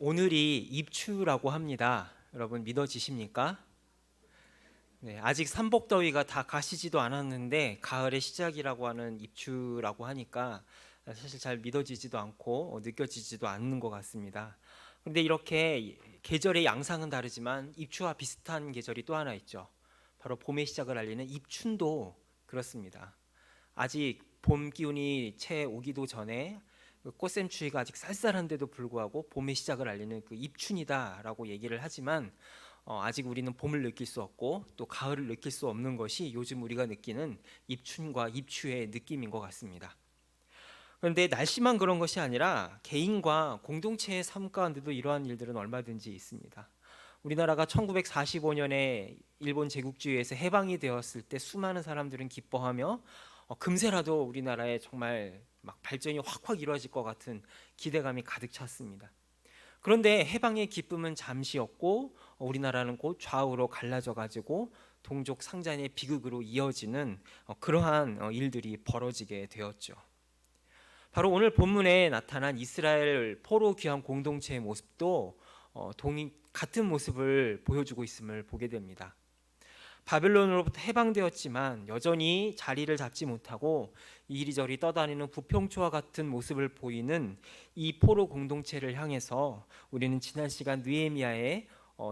오늘이 입추라고 합니다. 여러분 믿어지십니까? 네, 아직 삼복더위가 다 가시지도 않았는데 가을의 시작이라고 하는 입추라고 하니까 사실 잘 믿어지지도 않고 느껴지지도 않는 것 같습니다. 그런데 이렇게 계절의 양상은 다르지만 입추와 비슷한 계절이 또 하나 있죠. 바로 봄의 시작을 알리는 입춘도 그렇습니다. 아직 봄 기운이 채 오기도 전에 그 꽃샘추위가 아직 쌀쌀한데도 불구하고 봄의 시작을 알리는 그 입춘이다라고 얘기를 하지만 아직 우리는 봄을 느낄 수 없고 또 가을을 느낄 수 없는 것이 요즘 우리가 느끼는 입춘과 입추의 느낌인 것 같습니다. 그런데 날씨만 그런 것이 아니라 개인과 공동체의 삶 가운데도 이러한 일들은 얼마든지 있습니다. 우리나라가 1945년에 일본 제국주의에서 해방이 되었을 때 수많은 사람들은 기뻐하며 금세라도 우리나라에 정말 막 발전이 확확 이루어질 것 같은 기대감이 가득 찼습니다. 그런데 해방의 기쁨은 잠시였고 우리나라는 곧 좌우로 갈라져 가지고 동족 상잔의 비극으로 이어지는 그러한 일들이 벌어지게 되었죠. 바로 오늘 본문에 나타난 이스라엘 포로 귀환 공동체의 모습도 같은 모습을 보여주고 있음을 보게 됩니다. 바벨론으로부터 해방되었지만 여전히 자리를 잡지 못하고 이리저리 떠다니는 부평초와 같은 모습을 보이는 이 포로 공동체를 향해서 우리는 지난 시간 느헤미야의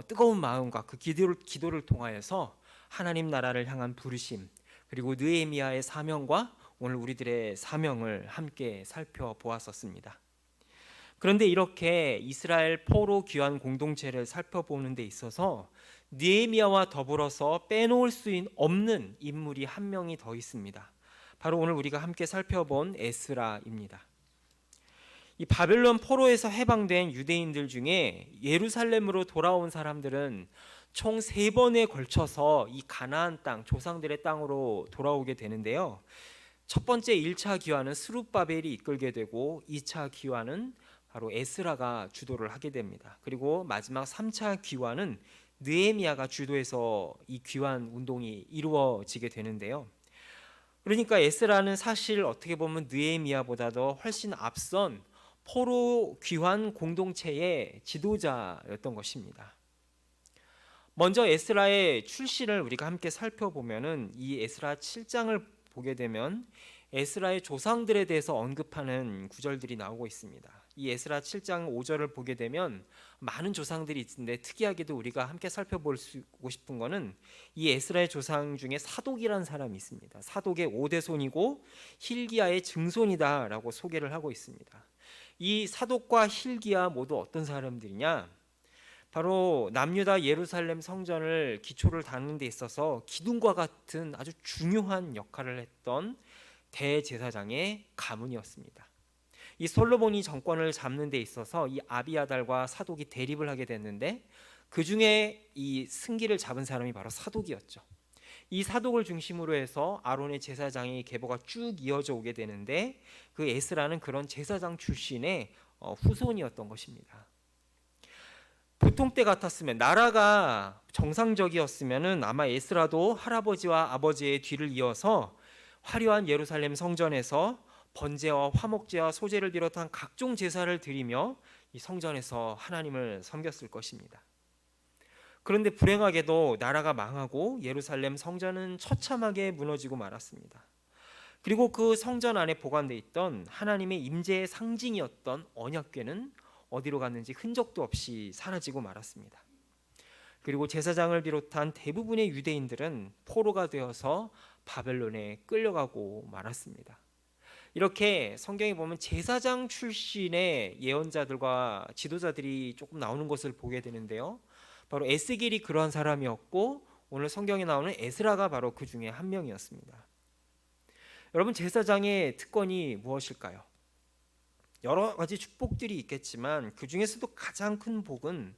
뜨거운 마음과 그 기도를 통하여서 하나님 나라를 향한 부르심, 그리고 느헤미야의 사명과 오늘 우리들의 사명을 함께 살펴보았었습니다. 그런데 이렇게 이스라엘 포로 귀환 공동체를 살펴보는 데 있어서 느헤미야와 더불어서 빼놓을 수 없는 인물이 한 명이 더 있습니다. 바로 오늘 우리가 함께 살펴본 에스라입니다. 이 바벨론 포로에서 해방된 유대인들 중에 예루살렘으로 돌아온 사람들은 총 3번에 걸쳐서 이 가나안 땅, 조상들의 땅으로 돌아오게 되는데요. 첫 번째 1차 귀환은 스룹바벨이 이끌게 되고 2차 귀환은 바로 에스라가 주도를 하게 됩니다. 그리고 마지막 3차 귀환은 느헤미야가 주도해서 이 귀환 운동이 이루어지게 되는데요. 그러니까 에스라는 사실 어떻게 보면 느헤미야보다도 훨씬 앞선 포로 귀환 공동체의 지도자였던 것입니다. 먼저 에스라의 출신을 우리가 함께 살펴보면은 이 에스라 7장을 보게 되면 에스라의 조상들에 대해서 언급하는 구절들이 나오고 있습니다. 이 에스라 7장 5절을 보게 되면 많은 조상들이 있는데 특이하게도 우리가 함께 살펴보고 싶은 것은 이 에스라의 조상 중에 사독이라는 사람이 있습니다. 사독의 5대 손이고 힐기야의 증손이다라고 소개를 하고 있습니다. 이 사독과 힐기야 모두 어떤 사람들이냐? 바로 남유다 예루살렘 성전을 기초를 닦는 데 있어서 기둥과 같은 아주 중요한 역할을 했던 대제사장의 가문이었습니다. 이 솔로몬이 정권을 잡는 데 있어서 이 아비아달과 사독이 대립을 하게 됐는데 그 중에 이 승기를 잡은 사람이 바로 사독이었죠. 이 사독을 중심으로 해서 아론의 제사장의 계보가 쭉 이어져 오게 되는데 그 에스라는 그런 제사장 출신의 후손이었던 것입니다. 보통 때 같았으면 나라가 정상적이었으면은 아마 에스라도 할아버지와 아버지의 뒤를 이어서 화려한 예루살렘 성전에서 번제와 화목제와 소제를 비롯한 각종 제사를 드리며 이 성전에서 하나님을 섬겼을 것입니다. 그런데 불행하게도 나라가 망하고 예루살렘 성전은 처참하게 무너지고 말았습니다. 그리고 그 성전 안에 보관되어 있던 하나님의 임재의 상징이었던 언약궤는 어디로 갔는지 흔적도 없이 사라지고 말았습니다. 그리고 제사장을 비롯한 대부분의 유대인들은 포로가 되어서 바벨론에 끌려가고 말았습니다. 이렇게 성경에 보면 제사장 출신의 예언자들과 지도자들이 조금 나오는 것을 보게 되는데요. 바로 에스겔이 그러한 사람이었고 오늘 성경에 나오는 에스라가 바로 그 중에 한 명이었습니다. 여러분, 제사장의 특권이 무엇일까요? 여러 가지 축복들이 있겠지만 그 중에서도 가장 큰 복은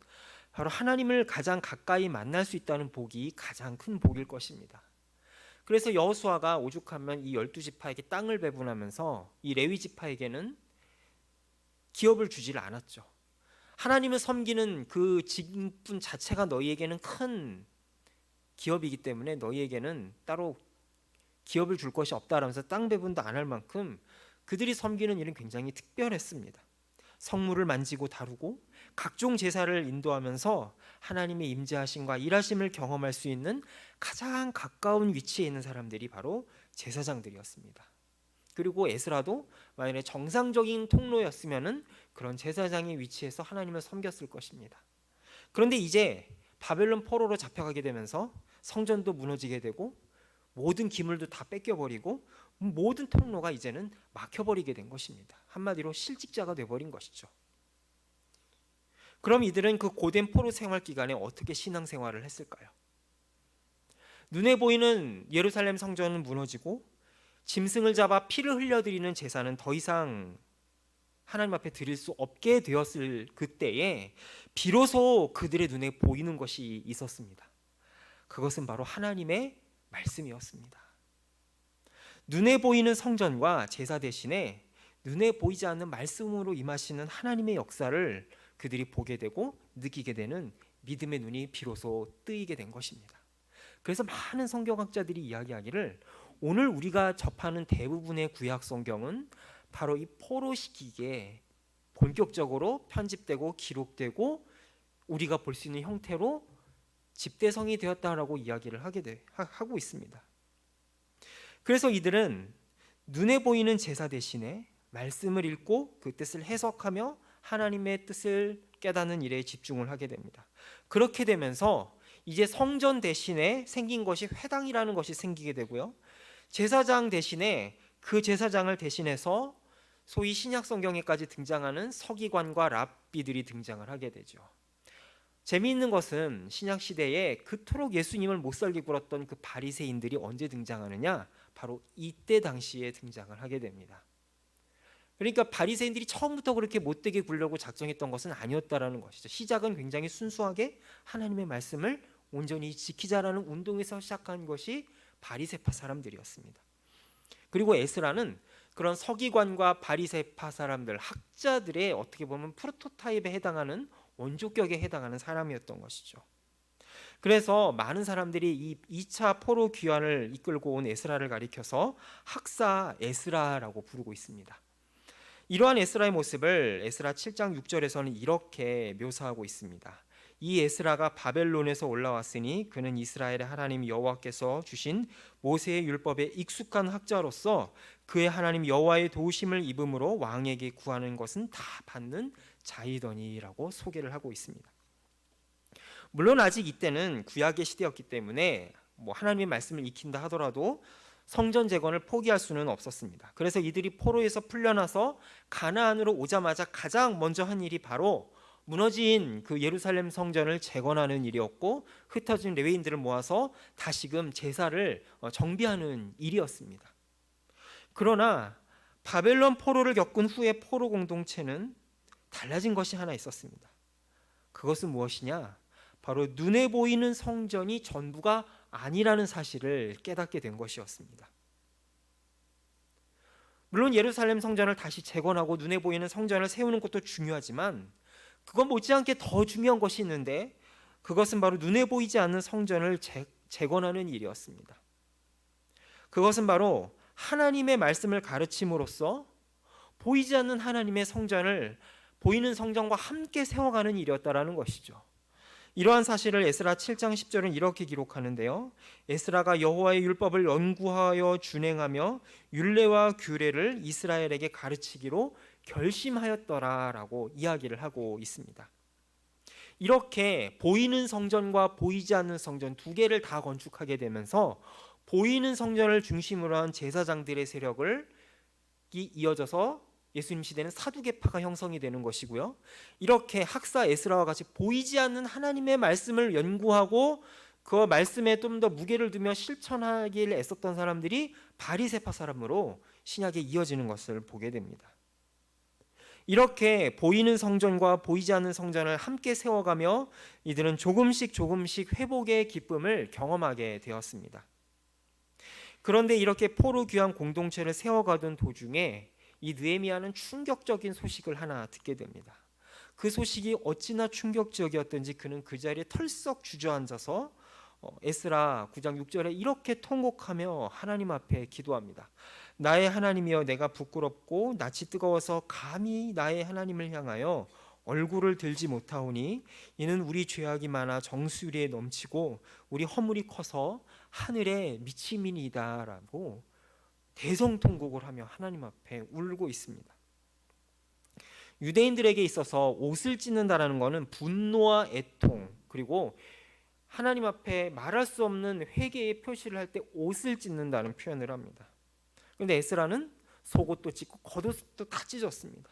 바로 하나님을 가장 가까이 만날 수 있다는 복이 가장 큰 복일 것입니다. 그래서 여호수아가 오죽하면 이 12지파에게 땅을 배분하면서 이 레위 지파에게는 기업을 주질 않았죠. 하나님을 섬기는 그 직분 자체가 너희에게는 큰 기업이기 때문에 너희에게는 따로 기업을 줄 것이 없다라면서 땅 배분도 안 할 만큼 그들이 섬기는 일은 굉장히 특별했습니다. 성물을 만지고 다루고 각종 제사를 인도하면서 하나님의 임재하심과 일하심을 경험할 수 있는 가장 가까운 위치에 있는 사람들이 바로 제사장들이었습니다. 그리고 에스라도 만약에 정상적인 통로였으면은 그런 제사장의 위치에서 하나님을 섬겼을 것입니다. 그런데 이제 바벨론 포로로 잡혀가게 되면서 성전도 무너지게 되고 모든 기물도 다 뺏겨버리고 모든 통로가 이제는 막혀버리게 된 것입니다. 한마디로 실직자가 돼버린 것이죠. 그럼 이들은 그 고된 포로 생활 기간에 어떻게 신앙생활을 했을까요? 눈에 보이는 예루살렘 성전은 무너지고 짐승을 잡아 피를 흘려드리는 제사는 더 이상 하나님 앞에 드릴 수 없게 되었을 그때에 비로소 그들의 눈에 보이는 것이 있었습니다. 그것은 바로 하나님의 말씀이었습니다. 눈에 보이는 성전과 제사 대신에 눈에 보이지 않는 말씀으로 임하시는 하나님의 역사를 그들이 보게 되고 느끼게 되는 믿음의 눈이 비로소 뜨이게 된 것입니다. 그래서 많은 성경학자들이 이야기하기를 오늘 우리가 접하는 대부분의 구약 성경은 바로 이 포로 시기에 본격적으로 편집되고 기록되고 우리가 볼 수 있는 형태로 집대성이 되었다라고 이야기를 하고 있습니다. 그래서 이들은 눈에 보이는 제사 대신에 말씀을 읽고 그 뜻을 해석하며 하나님의 뜻을 깨닫는 일에 집중을 하게 됩니다. 그렇게 되면서 이제 성전 대신에 생긴 것이 회당이라는 것이 생기게 되고요. 제사장 대신에 그 제사장을 대신해서 소위 신약 성경에까지 등장하는 서기관과 랍비들이 등장을 하게 되죠. 재미있는 것은 신약 시대에 그토록 예수님을 못살게 굴었던 그 바리새인들이 언제 등장하느냐? 바로 이때 당시에 등장을 하게 됩니다. 그러니까 바리새인들이 처음부터 그렇게 못되게 굴려고 작정했던 것은 아니었다라는 것이죠. 시작은 굉장히 순수하게 하나님의 말씀을 온전히 지키자라는 운동에서 시작한 것이 바리새파 사람들이었습니다. 그리고 에스라는 그런 서기관과 바리새파 사람들, 학자들의 어떻게 보면 프로토타입에 해당하는 원조격에 해당하는 사람이었던 것이죠. 그래서 많은 사람들이 이 2차 포로 귀환을 이끌고 온 에스라를 가리켜서 학사 에스라라고 부르고 있습니다. 이러한 에스라의 모습을 에스라 7장 6절에서는 이렇게 묘사하고 있습니다. 이 에스라가 바벨론에서 올라왔으니 그는 이스라엘의 하나님 여호와께서 주신 모세의 율법에 익숙한 학자로서 그의 하나님 여호와의 도우심을 입음으로 왕에게 구하는 것은 다 받는 자이더니라고 소개를 하고 있습니다. 물론 아직 이때는 구약의 시대였기 때문에 하나님의 말씀을 익힌다 하더라도 성전 재건을 포기할 수는 없었습니다. 그래서 이들이 포로에서 풀려나서 가나안으로 오자마자 가장 먼저 한 일이 바로 무너진 그 예루살렘 성전을 재건하는 일이었고 흩어진 레위인들을 모아서 다시금 제사를 정비하는 일이었습니다. 그러나 바벨론 포로를 겪은 후에 포로 공동체는 달라진 것이 하나 있었습니다. 그것은 무엇이냐? 바로 눈에 보이는 성전이 전부가 아니라는 사실을 깨닫게 된 것이었습니다. 물론 예루살렘 성전을 다시 재건하고 눈에 보이는 성전을 세우는 것도 중요하지만 그건 못지않게 더 중요한 것이 있는데 그것은 바로 눈에 보이지 않는 성전을 재건하는 일이었습니다. 그것은 바로 하나님의 말씀을 가르침으로써 보이지 않는 하나님의 성전을 보이는 성전과 함께 세워가는 일이었다라는 것이죠. 이러한 사실을 에스라 7장 10절은 이렇게 기록하는데요. 에스라가 여호와의 율법을 연구하여 준행하며 율례와 규례를 이스라엘에게 가르치기로 결심하였더라라고 이야기를 하고 있습니다. 이렇게 보이는 성전과 보이지 않는 성전 두 개를 다 건축하게 되면서 보이는 성전을 중심으로 한 제사장들의 세력을 이어져서 예수님 시대는 사두개파가 형성이 되는 것이고요. 이렇게 학사 에스라와 같이 보이지 않는 하나님의 말씀을 연구하고 그 말씀에 좀 더 무게를 두며 실천하기를 애썼던 사람들이 바리새파 사람으로 신약에 이어지는 것을 보게 됩니다. 이렇게 보이는 성전과 보이지 않는 성전을 함께 세워가며 이들은 조금씩 회복의 기쁨을 경험하게 되었습니다. 그런데 이렇게 포로 귀환 공동체를 세워가던 도중에 이 느헤미야는 충격적인 소식을 하나 듣게 됩니다. 그 소식이 어찌나 충격적이었던지 그는 그 자리에 털썩 주저앉아서 에스라 9장 6절에 이렇게 통곡하며 하나님 앞에 기도합니다. 나의 하나님이여, 내가 부끄럽고 낯이 뜨거워서 감히 나의 하나님을 향하여 얼굴을 들지 못하오니 이는 우리 죄악이 많아 정수리에 넘치고 우리 허물이 커서 하늘에 미침이니이다라고 대성통곡을 하며 하나님 앞에 울고 있습니다. 유대인들에게 있어서 옷을 찢는다라는 것은 분노와 애통, 그리고 하나님 앞에 말할 수 없는 회개의 표시를 할 때 옷을 찢는다는 표현을 합니다. 그런데 에스라는 속옷도 찢고 겉옷도 다 찢었습니다.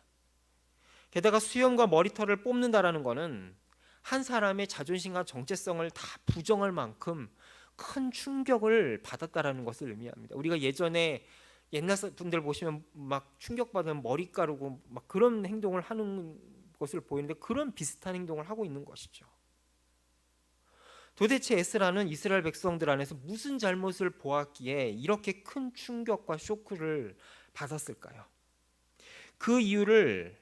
게다가 수염과 머리털을 뽑는다라는 것은 한 사람의 자존심과 정체성을 다 부정할 만큼 큰 충격을 받았다라는 것을 의미합니다. 우리가 예전에 옛날 분들 보시면 막 충격받으면 머리 가르고 막 그런 행동을 하는 것을 보이는데 그런 비슷한 행동을 하고 있는 것이죠. 도대체 에스라는 이스라엘 백성들 안에서 무슨 잘못을 보았기에 이렇게 큰 충격과 쇼크를 받았을까요? 그 이유를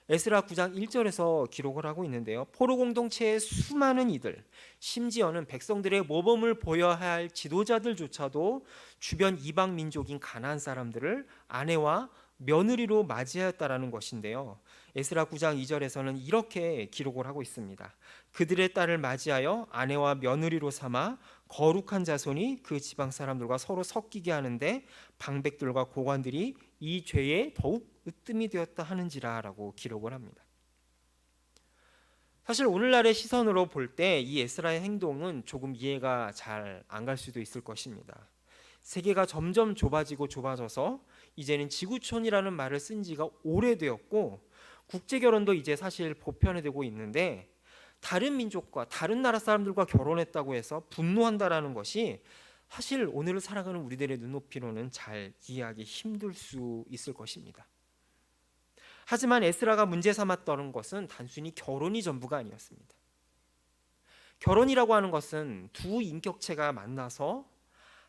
에스라 9장 1절에서 기록을 하고 있는데요. 포로 공동체의 수많은 이들, 심지어는 백성들의 모범을 보여야 할 지도자들조차도 주변 이방 민족인 가나안 사람들을 아내와 며느리로 맞이하였다라는 것인데요. 에스라 9장 2절에서는 이렇게 기록을 하고 있습니다. 그들의 딸을 맞이하여 아내와 며느리로 삼아 거룩한 자손이 그 지방 사람들과 서로 섞이게 하는데 방백들과 고관들이 이 죄에 더욱 으뜸이 되었다 하는지라라고 기록을 합니다. 사실 오늘날의 시선으로 볼 때 이 에스라의 행동은 조금 이해가 잘 안 갈 수도 있을 것입니다. 세계가 점점 좁아지고 좁아져서 이제는 지구촌이라는 말을 쓴 지가 오래되었고 국제결혼도 이제 사실 보편화되고 있는데 다른 민족과 다른 나라 사람들과 결혼했다고 해서 분노한다라는 것이 사실 오늘을 살아가는 우리들의 눈높이로는 잘 이해하기 힘들 수 있을 것입니다. 하지만 에스라가 문제 삼았던 것은 단순히 결혼이 전부가 아니었습니다. 결혼이라고 하는 것은 두 인격체가 만나서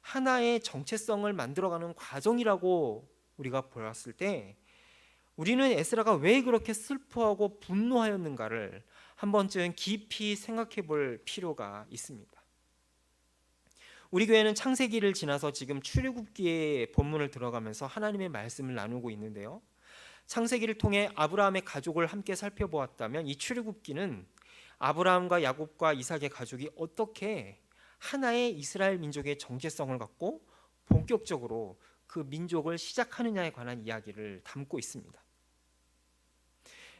하나의 정체성을 만들어가는 과정이라고 우리가 보았을 때 우리는 에스라가 왜 그렇게 슬퍼하고 분노하였는가를 한 번쯤 깊이 생각해 볼 필요가 있습니다. 우리 교회는 창세기를 지나서 지금 출애굽기의 본문을 들어가면서 하나님의 말씀을 나누고 있는데요. 창세기를 통해 아브라함의 가족을 함께 살펴보았다면 이 출애굽기는 아브라함과 야곱과 이삭의 가족이 어떻게 하나의 이스라엘 민족의 정체성을 갖고 본격적으로 그 민족을 시작하느냐에 관한 이야기를 담고 있습니다.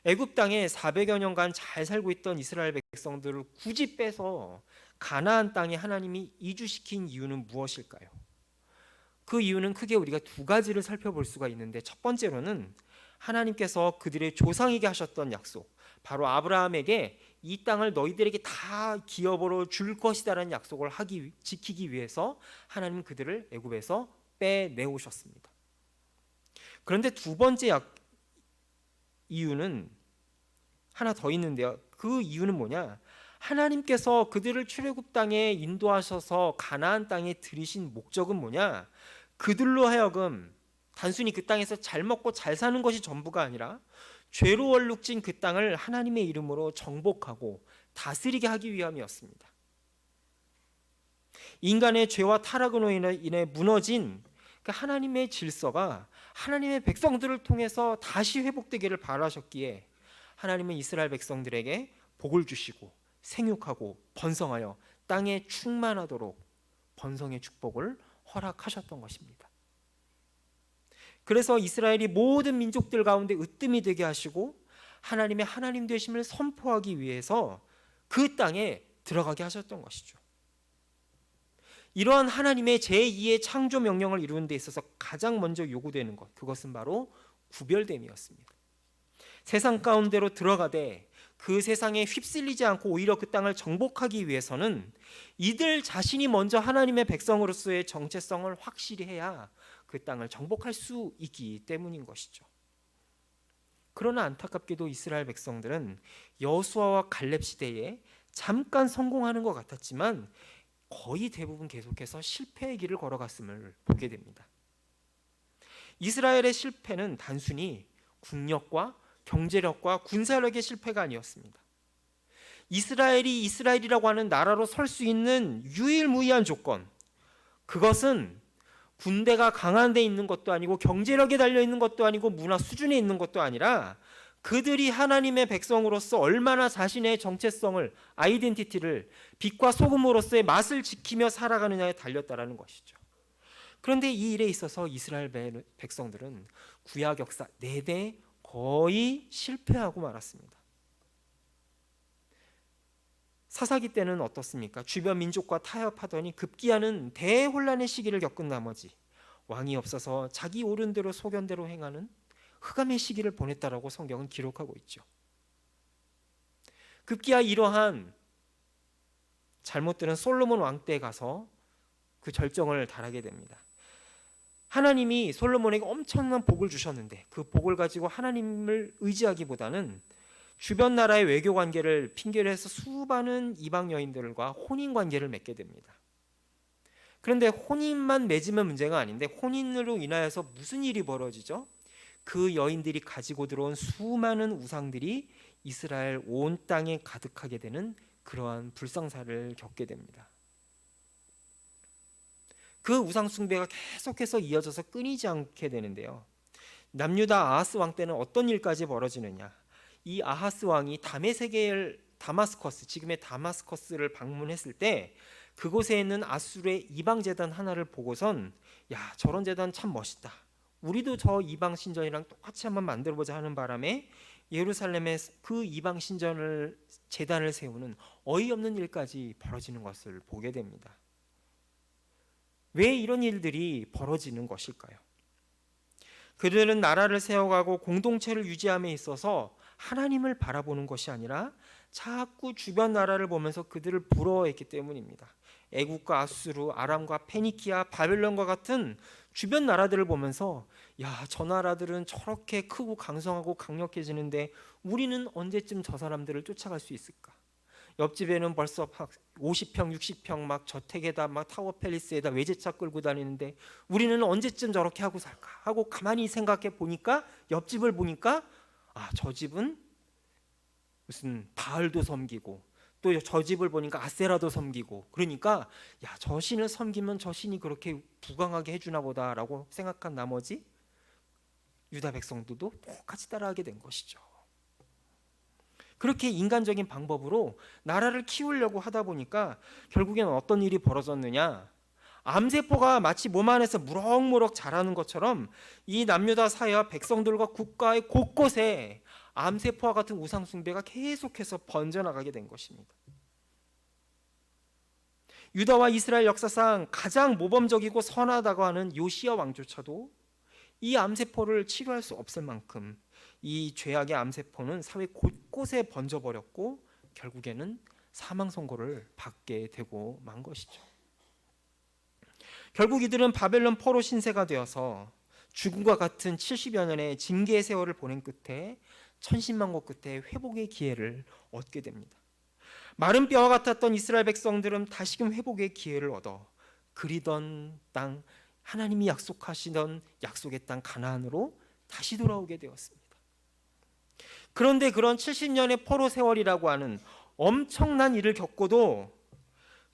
애굽 땅에 400여 년간 잘 살고 있던 이스라엘 백성들을 굳이 빼서 가나안 땅에 하나님이 이주시킨 이유는 무엇일까요? 그 이유는 크게 우리가 두 가지를 살펴볼 수가 있는데 첫 번째로는 하나님께서 그들의 조상에게 하셨던 약속, 바로 아브라함에게 이 땅을 너희들에게 다 기업으로 줄 것이다라는 약속을 지키기 위해서 하나님 그들을 애굽에서 빼내오셨습니다. 그런데 두 번째 이유는 하나 더 있는데요. 그 이유는 뭐냐? 하나님께서 그들을 출애굽 땅에 인도하셔서 가나안 땅에 들이신 목적은 뭐냐? 그들로 하여금 단순히 그 땅에서 잘 먹고 잘 사는 것이 전부가 아니라 죄로 얼룩진 그 땅을 하나님의 이름으로 정복하고 다스리게 하기 위함이었습니다. 인간의 죄와 타락으로 인해 무너진 그 하나님의 질서가 하나님의 백성들을 통해서 다시 회복되기를 바라셨기에 하나님은 이스라엘 백성들에게 복을 주시고 생육하고 번성하여 땅에 충만하도록 번성의 축복을 허락하셨던 것입니다. 그래서 이스라엘이 모든 민족들 가운데 으뜸이 되게 하시고 하나님의 하나님 되심을 선포하기 위해서 그 땅에 들어가게 하셨던 것이죠. 이러한 하나님의 제2의 창조 명령을 이루는 데 있어서 가장 먼저 요구되는 것, 그것은 바로 구별됨이었습니다. 세상 가운데로 들어가되 그 세상에 휩쓸리지 않고 오히려 그 땅을 정복하기 위해서는 이들 자신이 먼저 하나님의 백성으로서의 정체성을 확실히 해야 그 땅을 정복할 수 있기 때문인 것이죠. 그러나 안타깝게도 이스라엘 백성들은 여호수아와 갈렙 시대에 잠깐 성공하는 것 같았지만 거의 대부분 계속해서 실패의 길을 걸어갔음을 보게 됩니다. 이스라엘의 실패는 단순히 국력과 경제력과 군사력의 실패가 아니었습니다. 이스라엘이 이스라엘이라고 하는 나라로 설 수 있는 유일무이한 조건, 그것은 군대가 강한 데 있는 것도 아니고 경제력에 달려 있는 것도 아니고 문화 수준에 있는 것도 아니라 그들이 하나님의 백성으로서 얼마나 자신의 정체성을, 아이덴티티를 빛과 소금으로서의 맛을 지키며 살아가느냐에 달렸다라는 것이죠. 그런데 이 일에 있어서 이스라엘 백성들은 구약 역사 내내 거의 실패하고 말았습니다. 사사기 때는 어떻습니까? 주변 민족과 타협하더니 급기야는 대혼란의 시기를 겪은 나머지 왕이 없어서 자기 옳은 대로 소견대로 행하는 흑암의 시기를 보냈다라고 성경은 기록하고 있죠. 급기야 이러한 잘못들은 솔로몬 왕 때 가서 그 절정을 달하게 됩니다. 하나님이 솔로몬에게 엄청난 복을 주셨는데 그 복을 가지고 하나님을 의지하기보다는 주변 나라의 외교 관계를 핑계로 해서 수많은 이방 여인들과 혼인 관계를 맺게 됩니다. 그런데 혼인만 맺으면 문제가 아닌데 혼인으로 인하여서 무슨 일이 벌어지죠? 그 여인들이 가지고 들어온 수많은 우상들이 이스라엘 온 땅에 가득하게 되는 그러한 불상사를 겪게 됩니다. 그 우상 숭배가 계속해서 이어져서 끊이지 않게 되는데요. 남유다 아하스 왕 때는 어떤 일까지 벌어지느냐? 이 아하스 왕이 다메섹의 다마스커스, 지금의 다마스커스를 방문했을 때 그곳에 있는 아수르의 이방 제단 하나를 보고선 야, 저런 제단 참 멋있다. 우리도 저 이방 신전이랑 똑같이 한번 만들어 보자 하는 바람에 예루살렘에 그 이방 신전을 제단을 세우는 어이없는 일까지 벌어지는 것을 보게 됩니다. 왜 이런 일들이 벌어지는 것일까요? 그들은 나라를 세워가고 공동체를 유지함에 있어서 하나님을 바라보는 것이 아니라 자꾸 주변 나라를 보면서 그들을 부러워했기 때문입니다. 애국과 아수르, 아람과 페니키아, 바벨론과 같은 주변 나라들을 보면서 야, 저 나라들은 저렇게 크고 강성하고 강력해지는데 우리는 언제쯤 저 사람들을 쫓아갈 수 있을까? 옆집에는 벌써 50평, 60평 막 저택에다 막 타워 팰리스에다 외제차 끌고 다니는데 우리는 언제쯤 저렇게 하고 살까? 하고 가만히 생각해 보니까 옆집을 보니까 아, 저 집은 무슨 바알도 섬기고 또 저 집을 보니까 아세라도 섬기고 그러니까 야, 저 신을 섬기면 저 신이 그렇게 부강하게 해주나 보다라고 생각한 나머지 유다 백성들도 똑같이 따라하게 된 것이죠. 그렇게 인간적인 방법으로 나라를 키우려고 하다 보니까 결국에는 어떤 일이 벌어졌느냐? 암세포가 마치 몸 안에서 무럭무럭 자라는 것처럼 이 남유다 사회와 백성들과 국가의 곳곳에 암세포와 같은 우상 숭배가 계속해서 번져나가게 된 것입니다. 유다와 이스라엘 역사상 가장 모범적이고 선하다고 하는 요시야 왕조차도 이 암세포를 치료할 수 없을 만큼 이 죄악의 암세포는 사회 곳곳에 번져버렸고 결국에는 사망 선고를 받게 되고 만 것이죠. 결국 이들은 바벨론 포로 신세가 되어서 죽음과 같은 70여 년의 징계의 세월을 보낸 끝에 천신만고 끝에 회복의 기회를 얻게 됩니다. 마른 뼈와 같았던 이스라엘 백성들은 다시금 회복의 기회를 얻어 그리던 땅, 하나님이 약속하시던 약속의 땅 가나안으로 다시 돌아오게 되었습니다. 그런데 그런 70년의 포로 세월이라고 하는 엄청난 일을 겪고도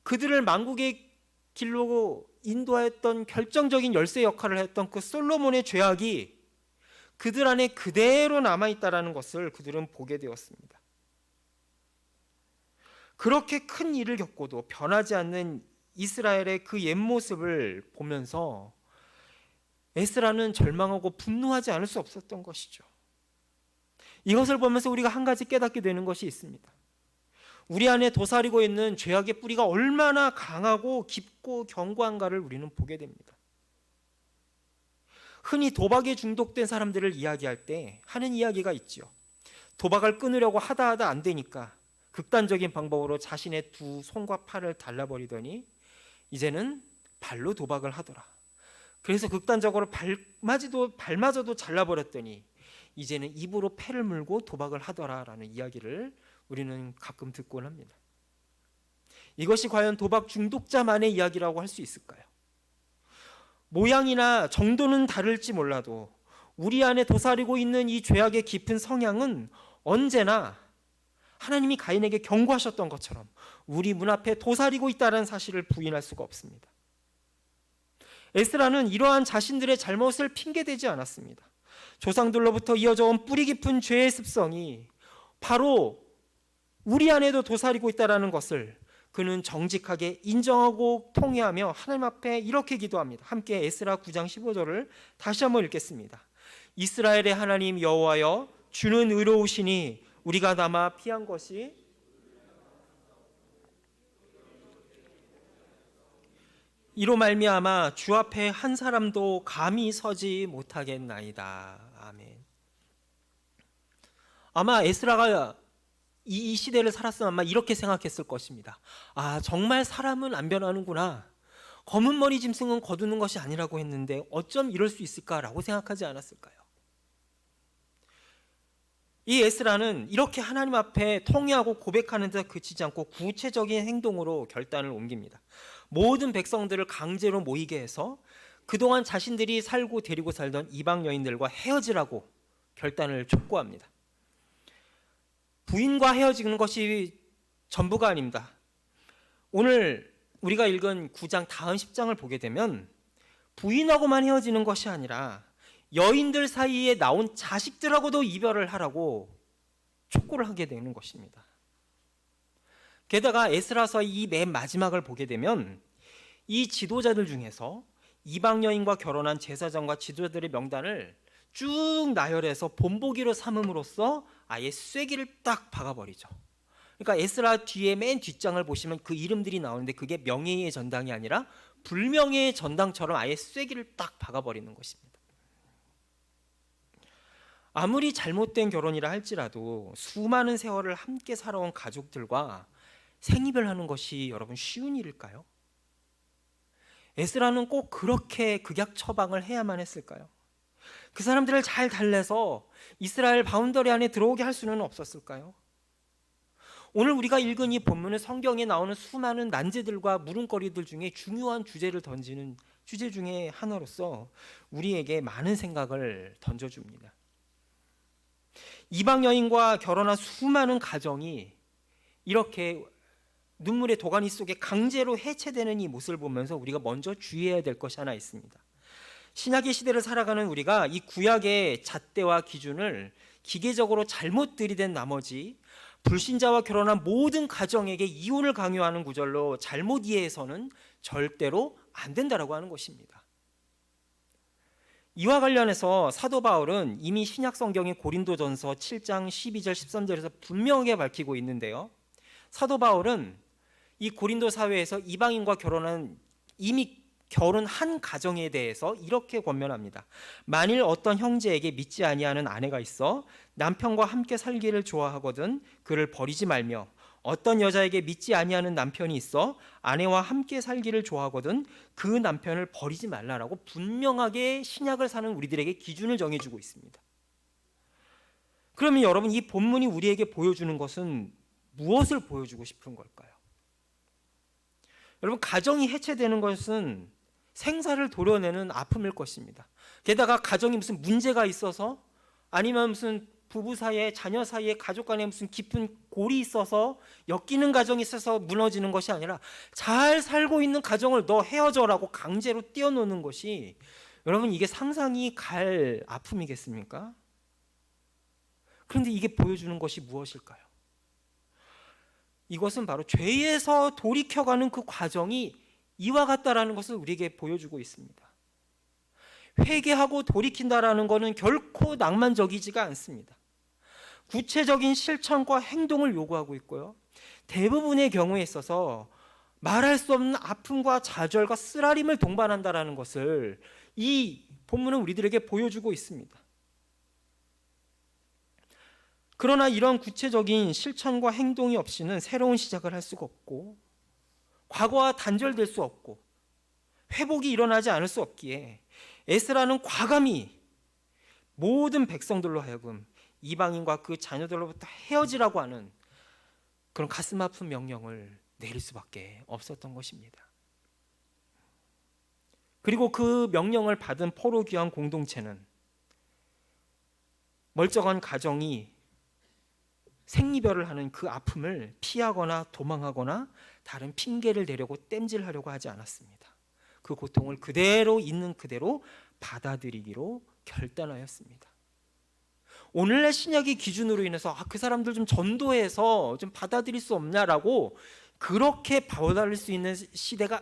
그들을 만국의 길로 인도하였던 결정적인 열쇠 역할을 했던 그 솔로몬의 죄악이 그들 안에 그대로 남아있다는 것을 그들은 보게 되었습니다. 그렇게 큰 일을 겪고도 변하지 않는 이스라엘의 그 옛 모습을 보면서 에스라는 절망하고 분노하지 않을 수 없었던 것이죠. 이것을 보면서 우리가 한 가지 깨닫게 되는 것이 있습니다. 우리 안에 도사리고 있는 죄악의 뿌리가 얼마나 강하고 깊고 견고한가를 우리는 보게 됩니다. 흔히 도박에 중독된 사람들을 이야기할 때 하는 이야기가 있죠. 도박을 끊으려고 하다 안 되니까 극단적인 방법으로 자신의 두 손과 팔을 달라버리더니 이제는 발로 도박을 하더라. 그래서 극단적으로 발마저도 잘라버렸더니 이제는 입으로 패를 물고 도박을 하더라라는 이야기를 우리는 가끔 듣곤 합니다. 이것이 과연 도박 중독자만의 이야기라고 할 수 있을까요? 모양이나 정도는 다를지 몰라도 우리 안에 도사리고 있는 이 죄악의 깊은 성향은 언제나 하나님이 가인에게 경고하셨던 것처럼 우리 문 앞에 도사리고 있다는 사실을 부인할 수가 없습니다. 에스라는 이러한 자신들의 잘못을 핑계대지 않았습니다. 조상들로부터 이어져 온 뿌리 깊은 죄의 습성이 바로 우리 안에도 도사리고 있다는 것을 그는 정직하게 인정하고 통회하며 하나님 앞에 이렇게 기도합니다. 함께 에스라 9장 15절을 다시 한번 읽겠습니다. 이스라엘의 하나님 여호와여, 주는 의로우시니 우리가 남아 피한 것이 이로 말미암아 주 앞에 한 사람도 감히 서지 못하겠나이다. 아멘. 아마 에스라가 이 시대를 살았으면 아마 이렇게 생각했을 것입니다. 아, 정말 사람은 안 변하는구나. 검은 머리 짐승은 거두는 것이 아니라고 했는데 어쩜 이럴 수 있을까라고 생각하지 않았을까요? 이 에스라는 이렇게 하나님 앞에 통회하고 고백하는 데 그치지 않고 구체적인 행동으로 결단을 옮깁니다. 모든 백성들을 강제로 모이게 해서 그동안 자신들이 살고 데리고 살던 이방 여인들과 헤어지라고 결단을 촉구합니다. 부인과 헤어지는 것이 전부가 아닙니다. 오늘 우리가 읽은 9장 다음 10장을 보게 되면 부인하고만 헤어지는 것이 아니라 여인들 사이에 나온 자식들하고도 이별을 하라고 촉구를 하게 되는 것입니다. 게다가 에스라서 이 맨 마지막을 보게 되면 이 지도자들 중에서 이방 여인과 결혼한 제사장과 지도자들의 명단을 쭉 나열해서 본보기로 삼음으로써 아예 쐐기를 딱 박아버리죠. 그러니까 에스라 뒤에 맨 뒷장을 보시면 그 이름들이 나오는데 그게 명예의 전당이 아니라 불명예의 전당처럼 아예 쐐기를 딱 박아버리는 것입니다. 아무리 잘못된 결혼이라 할지라도 수많은 세월을 함께 살아온 가족들과 생이별하는 것이 여러분 쉬운 일일까요? 에스라는 꼭 그렇게 극약 처방을 해야만 했을까요? 그 사람들을 잘 달래서 이스라엘 바운더리 안에 들어오게 할 수는 없었을까요? 오늘 우리가 읽은 이 본문은 성경에 나오는 수많은 난제들과 물음거리들 중에 중요한 주제를 던지는 주제 중에 하나로서 우리에게 많은 생각을 던져줍니다. 이방 여인과 결혼한 수많은 가정이 이렇게 눈물의 도가니 속에 강제로 해체되는 이 모습을 보면서 우리가 먼저 주의해야 될 것이 하나 있습니다. 신약의 시대를 살아가는 우리가 이 구약의 잣대와 기준을 기계적으로 잘못 들이댄 나머지 불신자와 결혼한 모든 가정에게 이혼을 강요하는 구절로 잘못 이해해서는 절대로 안 된다라고 하는 것입니다. 이와 관련해서 사도 바울은 이미 신약 성경의 고린도전서 7장 12절 13절에서 분명하게 밝히고 있는데요. 사도 바울은 이 고린도 사회에서 이방인과 결혼한 이미 결혼한 가정에 대해서 이렇게 권면합니다. 만일 어떤 형제에게 믿지 아니하는 아내가 있어 남편과 함께 살기를 좋아하거든 그를 버리지 말며 어떤 여자에게 믿지 아니하는 남편이 있어 아내와 함께 살기를 좋아하거든 그 남편을 버리지 말라라고 분명하게 신약을 사는 우리들에게 기준을 정해주고 있습니다. 그러면 여러분 이 본문이 우리에게 보여주는 것은 무엇을 보여주고 싶은 걸까요? 여러분 가정이 해체되는 것은 생사를 도려내는 아픔일 것입니다. 게다가 가정이 무슨 문제가 있어서 아니면 무슨 부부 사이에 자녀 사이에 가족 간에 무슨 깊은 골이 있어서 엮이는 가정이 있어서 무너지는 것이 아니라 잘 살고 있는 가정을 너 헤어져라고 강제로 띄워놓는 것이 여러분 이게 상상이 갈 아픔이겠습니까? 그런데 이게 보여주는 것이 무엇일까요? 이것은 바로 죄에서 돌이켜가는 그 과정이 이와 같다라는 것을 우리에게 보여주고 있습니다. 회개하고 돌이킨다라는 것은 결코 낭만적이지가 않습니다. 구체적인 실천과 행동을 요구하고 있고요. 대부분의 경우에 있어서 말할 수 없는 아픔과 좌절과 쓰라림을 동반한다라는 것을 이 본문은 우리들에게 보여주고 있습니다. 그러나 이런 구체적인 실천과 행동이 없이는 새로운 시작을 할 수가 없고 과거와 단절될 수 없고 회복이 일어나지 않을 수 없기에 에스라는 과감히 모든 백성들로 하여금 이방인과 그 자녀들로부터 헤어지라고 하는 그런 가슴 아픈 명령을 내릴 수밖에 없었던 것입니다. 그리고 그 명령을 받은 포로 귀환 공동체는 멀쩡한 가정이 생이별을 하는 그 아픔을 피하거나 도망하거나 다른 핑계를 대려고 땜질하려고 하지 않았습니다. 그 고통을 그대로 있는 그대로 받아들이기로 결단하였습니다. 오늘날 신약의 기준으로 인해서 그 사람들 좀 전도해서 좀 받아들일 수 없냐라고 그렇게 받아들일 수 있는 시대가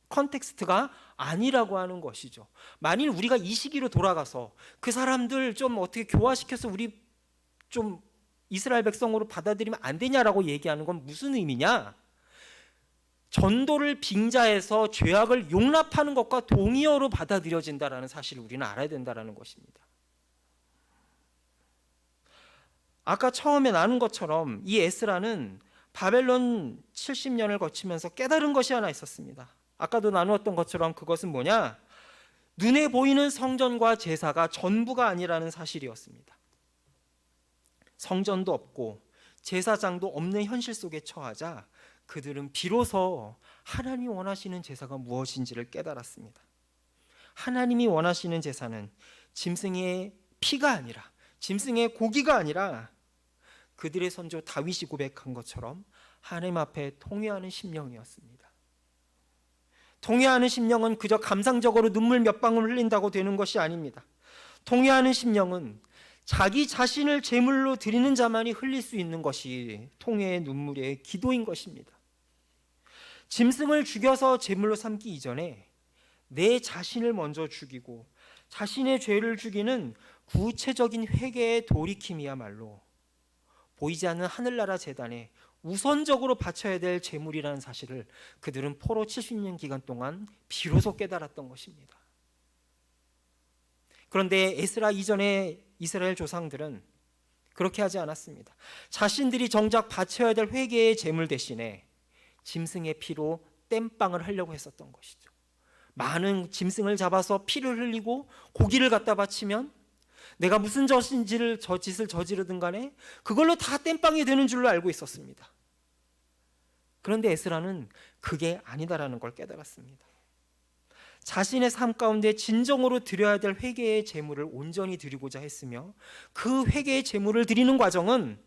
컨텍스트가 아니라고 하는 것이죠. 만일 우리가 이 시기로 돌아가서 그 사람들 좀 어떻게 교화시켜서 우리 좀 이스라엘 백성으로 받아들이면 안 되냐라고 얘기하는 건 무슨 의미냐? 전도를 빙자해서 죄악을 용납하는 것과 동의어로 받아들여진다라는 사실을 우리는 알아야 된다라는 것입니다. 아까 처음에 나눈 것처럼 이 에스라는 바벨론 70년을 거치면서 깨달은 것이 하나 있었습니다. 아까도 나누었던 것처럼 그것은 뭐냐? 눈에 보이는 성전과 제사가 전부가 아니라는 사실이었습니다. 성전도 없고 제사장도 없는 현실 속에 처하자 그들은 비로소 하나님이 원하시는 제사가 무엇인지를 깨달았습니다. 하나님이 원하시는 제사는 짐승의 피가 아니라, 짐승의 고기가 아니라 그들의 선조 다윗이 고백한 것처럼 하나님 앞에 통회하는 심령이었습니다. 통회하는 심령은 그저 감상적으로 눈물 몇 방울 흘린다고 되는 것이 아닙니다. 통회하는 심령은 자기 자신을 제물로 드리는 자만이 흘릴 수 있는 것이 통회의 눈물의 기도인 것입니다. 짐승을 죽여서 제물로 삼기 이전에 내 자신을 먼저 죽이고 자신의 죄를 죽이는 구체적인 회개의 돌이킴이야말로 보이지 않는 하늘나라 제단에 우선적으로 바쳐야 될 제물이라는 사실을 그들은 포로 70년 기간 동안 비로소 깨달았던 것입니다. 그런데 에스라 이전의 이스라엘 조상들은 그렇게 하지 않았습니다. 자신들이 정작 바쳐야 될 회개의 제물 대신에 짐승의 피로 땜빵을 하려고 했었던 것이죠. 많은 짐승을 잡아서 피를 흘리고 고기를 갖다 바치면 내가 무슨 짓을 저지르든 간에 그걸로 다 땜빵이 되는 줄로 알고 있었습니다. 그런데 에스라는 그게 아니다라는 걸 깨달았습니다. 자신의 삶 가운데 진정으로 드려야 될 회개의 제물을 온전히 드리고자 했으며 그 회개의 제물을 드리는 과정은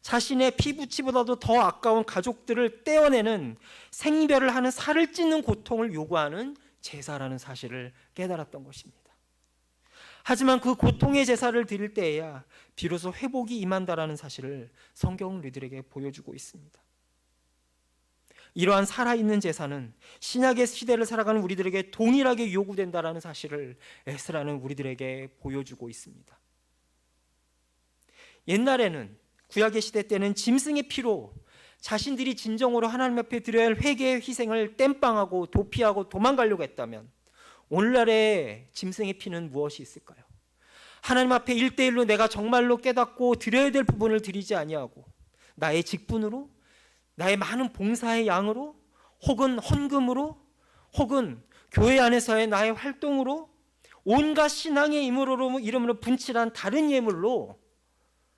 자신의 피부치보다도 더 아까운 가족들을 떼어내는 생별을 하는 살을 찢는 고통을 요구하는 제사라는 사실을 깨달았던 것입니다. 하지만 그 고통의 제사를 드릴 때에야 비로소 회복이 임한다라는 사실을 성경은 우리들에게 보여주고 있습니다. 이러한 살아있는 제사는 신약의 시대를 살아가는 우리들에게 동일하게 요구된다라는 사실을 에스라는 우리들에게 보여주고 있습니다. 옛날에는 구약의 시대 때는 짐승의 피로 자신들이 진정으로 하나님 앞에 드려야 할 회개의 희생을 땜빵하고 도피하고 도망가려고 했다면 오늘날의 짐승의 피는 무엇이 있을까요? 하나님 앞에 1대1로 내가 정말로 깨닫고 드려야 될 부분을 드리지 아니하고 나의 직분으로, 나의 많은 봉사의 양으로, 혹은 헌금으로, 혹은 교회 안에서의 나의 활동으로, 온갖 신앙의 이름으로 분칠한 다른 예물로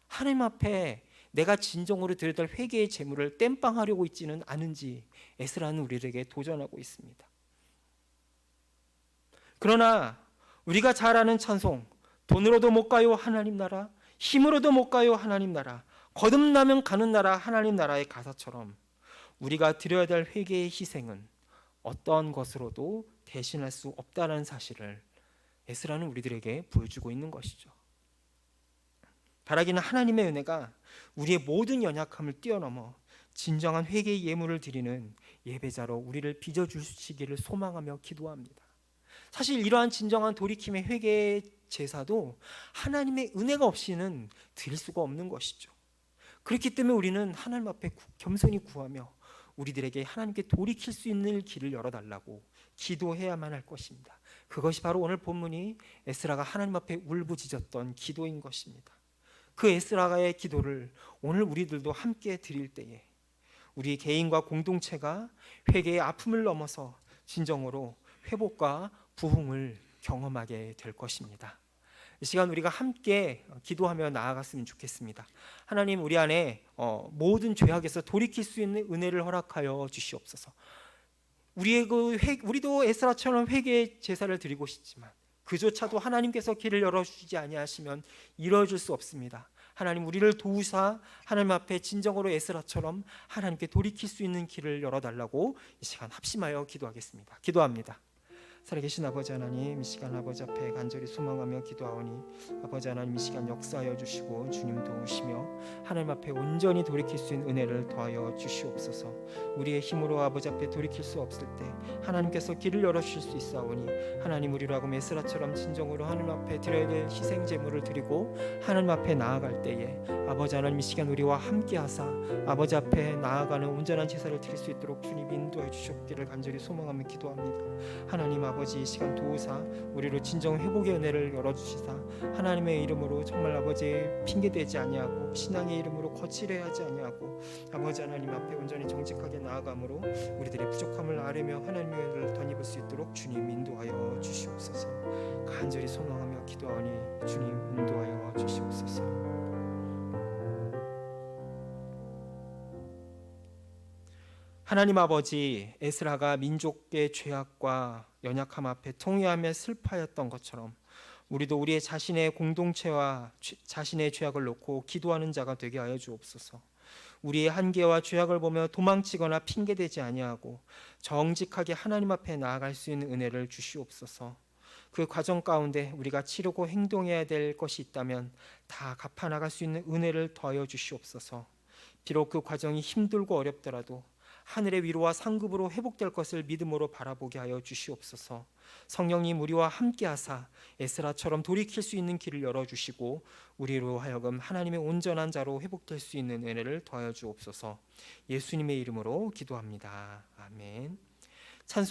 하나님 앞에 내가 진정으로 드려야 될 회개의 제물을 땜빵하려고 있지는 않은지 에스라는 우리에게 도전하고 있습니다. 그러나 우리가 잘 아는 찬송, 돈으로도 못 가요 하나님 나라, 힘으로도 못 가요 하나님 나라, 거듭나면 가는 나라 하나님 나라의 가사처럼 우리가 드려야 될 회개의 희생은 어떤 것으로도 대신할 수 없다는 사실을 에스라는 우리들에게 보여주고 있는 것이죠. 바라기는 하나님의 은혜가 우리의 모든 연약함을 뛰어넘어 진정한 회개의 예물을 드리는 예배자로 우리를 빚어주시기를 소망하며 기도합니다. 사실 이러한 진정한 돌이킴의 회개의 제사도 하나님의 은혜가 없이는 드릴 수가 없는 것이죠. 그렇기 때문에 우리는 하나님 앞에 겸손히 구하며 우리들에게 하나님께 돌이킬 수 있는 길을 열어달라고 기도해야만 할 것입니다. 그것이 바로 오늘 본문이 에스라가 하나님 앞에 울부짖었던 기도인 것입니다. 그 에스라가의 기도를 오늘 우리들도 함께 드릴 때에 우리 개인과 공동체가 회개의 아픔을 넘어서 진정으로 회복과 부흥을 경험하게 될 것입니다. 이 시간 우리가 함께 기도하며 나아갔으면 좋겠습니다. 하나님, 우리 안에 모든 죄악에서 돌이킬 수 있는 은혜를 허락하여 주시옵소서. 우리도 에스라처럼 회개의 제사를 드리고 싶지만 그조차도 하나님께서 길을 열어주시지 아니하시면 이루어질 수 없습니다. 하나님, 우리를 도우사 하나님 앞에 진정으로 에스라처럼 하나님께 돌이킬 수 있는 길을 열어달라고 이 시간 합심하여 기도하겠습니다. 기도합니다. 살아계신 아버지 하나님, 이 시간 아버지 앞에 간절히 소망하며 기도하오니 아버지 하나님, 이 시간 역사하여 주시고 주님 도우시며 하나님 앞에 온전히 돌이킬 수 있는 은혜를 더하여 주시옵소서. 우리의 힘으로 아버지 앞에 돌이킬 수 없을 때 하나님께서 길을 열어주실 수 있사오니 하나님, 우리로 하여금 에스라처럼 진정으로 하나님 앞에 드려야 될 희생 제물을 드리고 하나님 앞에 나아갈 때에 아버지 하나님, 이 시간 우리와 함께 하사 아버지 앞에 나아가는 온전한 제사를 드릴 수 있도록 주님 인도해 주시옵기를 간절히 소망하며 기도합니다. 하나님 아버지, 이 시간 도우사 우리로 진정 회복의 은혜를 열어주시사 하나님의 이름으로 정말 아버지 핑계대지 아니하고 신앙의 이름으로 거칠어하지 아니하고 아버지 하나님 앞에 온전히 정직하게 나아감으로 우리들의 부족함을 아뢰며 하나님의 은혜를 덧입을 수 있도록 주님 인도하여 주시옵소서. 간절히 소망하며 기도하오니 주님 인도하여 주시옵소서. 하나님 아버지, 에스라가 민족의 죄악과 연약함 앞에 통회하며 슬퍼하였던 것처럼 우리도 우리의 자신의 공동체와 자신의 죄악을 놓고 기도하는 자가 되게 하여 주옵소서. 우리의 한계와 죄악을 보며 도망치거나 핑계대지 아니하고 정직하게 하나님 앞에 나아갈 수 있는 은혜를 주시옵소서. 그 과정 가운데 우리가 치르고 행동해야 될 것이 있다면 다 갚아나갈 수 있는 은혜를 더하여 주시옵소서. 비록 그 과정이 힘들고 어렵더라도 하늘의 위로와 상급으로 회복될 것을 믿음으로 바라보게 하여 주시옵소서. 성령님, 우리와 함께하사 에스라처럼 돌이킬 수 있는 길을 열어주시고 우리로 하여금 하나님의 온전한 자로 회복될 수 있는 은혜를 더하여 주옵소서. 예수님의 이름으로 기도합니다. 아멘. 찬송